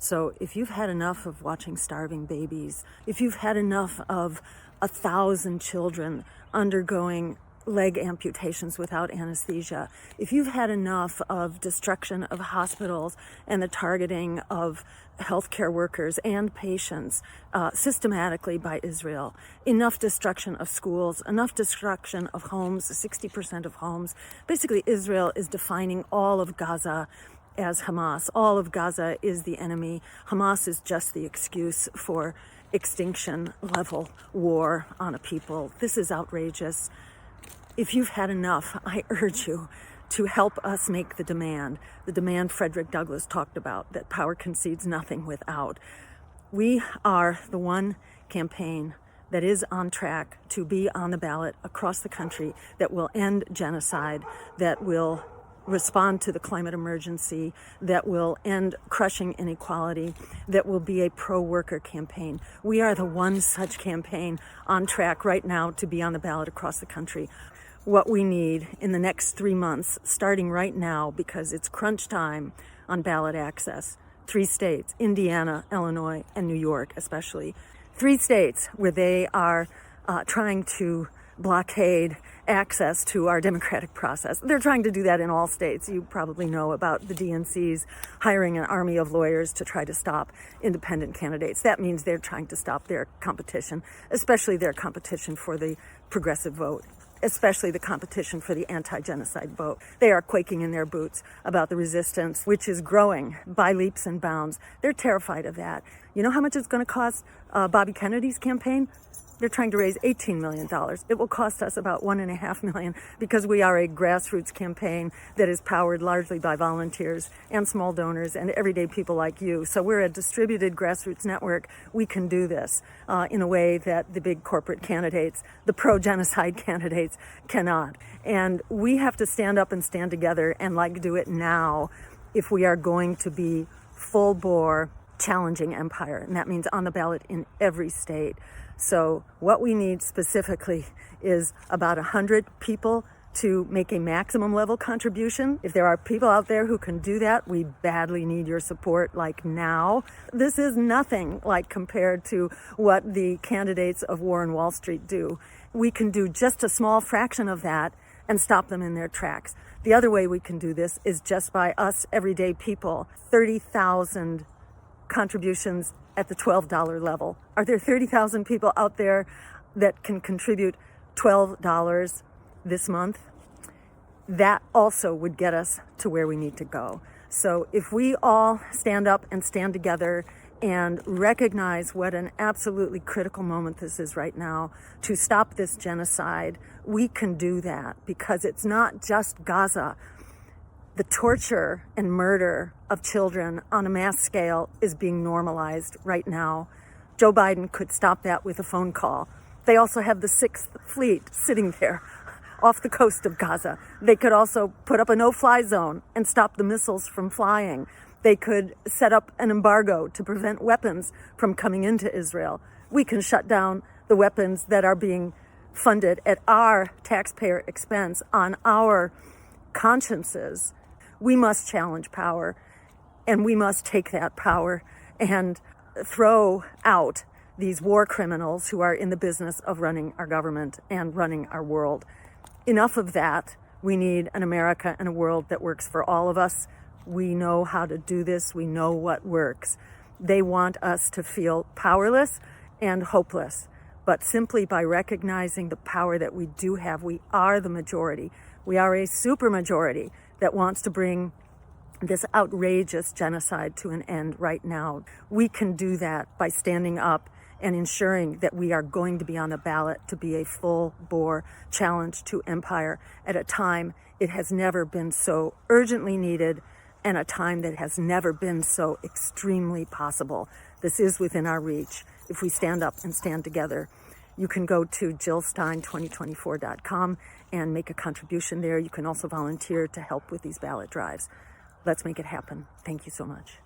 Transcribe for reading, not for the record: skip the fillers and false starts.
So if you've had enough of watching starving babies, if you've had enough of 1,000 children undergoing leg amputations without anesthesia, if you've had enough of destruction of hospitals and the targeting of healthcare workers and patients systematically by Israel, enough destruction of schools, enough destruction of homes, 60% of homes. Basically, Israel is defining all of Gaza as Hamas. All of Gaza is the enemy. Hamas is just the excuse for extinction level war on a people. This is outrageous. If you've had enough, I urge you to help us make the demand Frederick Douglass talked about, that power concedes nothing without. We are the one campaign that is on track to be on the ballot across the country that will end genocide, that will respond to the climate emergency, that will end crushing inequality, that will be a pro-worker campaign. We are the one such campaign on track right now to be on the ballot across the country. What we need in the next 3 months, starting right now, because it's crunch time on ballot access, 3 states, Indiana, Illinois, and New York especially, 3 states where they are trying to blockade access to our democratic process. They're trying to do that in all states. You probably know about the DNC's hiring an army of lawyers to try to stop independent candidates. That means they're trying to stop their competition, especially their competition for the progressive vote, especially the competition for the anti-genocide vote. They are quaking in their boots about the resistance, which is growing by leaps and bounds. They're terrified of that. You know how much it's going to cost Bobby Kennedy's campaign? They're trying to raise $18 million. It will cost us about $1.5 million because we are a grassroots campaign that is powered largely by volunteers and small donors and everyday people like you. So we're a distributed grassroots network. We can do this in a way that the big corporate candidates, the pro-genocide candidates, cannot. And we have to stand up and stand together and do it now if we are going to be full bore challenging empire. And that means on the ballot in every state. So what we need specifically is about 100 people to make a maximum level contribution. If there are people out there who can do that, we badly need your support now. This is nothing compared to what the candidates of War on Wall Street do. We can do just a small fraction of that and stop them in their tracks. The other way we can do this is just by us everyday people. 30,000 contributions at the $12 level. Are there 30,000 people out there that can contribute $12 this month? That also would get us to where we need to go. So if we all stand up and stand together and recognize what an absolutely critical moment this is right now to stop this genocide, we can do that, because it's not just Gaza. The torture and murder of children on a mass scale is being normalized right now. Joe Biden could stop that with a phone call. They also have the 6th Fleet sitting there off the coast of Gaza. They could also put up a no-fly zone and stop the missiles from flying. They could set up an embargo to prevent weapons from coming into Israel. We can shut down the weapons that are being funded at our taxpayer expense on our consciences. We must challenge power, and we must take that power and throw out these war criminals who are in the business of running our government and running our world. Enough of that. We need an America and a world that works for all of us. We know how to do this. We know what works. They want us to feel powerless and hopeless. But simply by recognizing the power that we do have, we are the majority. We are a supermajority that wants to bring this outrageous genocide to an end right now. We can do that by standing up and ensuring that we are going to be on the ballot to be a full-bore challenge to empire at a time it has never been so urgently needed and a time that has never been so extremely possible. This is within our reach if we stand up and stand together. You can go to jillstein2024.com and make a contribution there. You can also volunteer to help with these ballot drives. Let's make it happen. Thank you so much.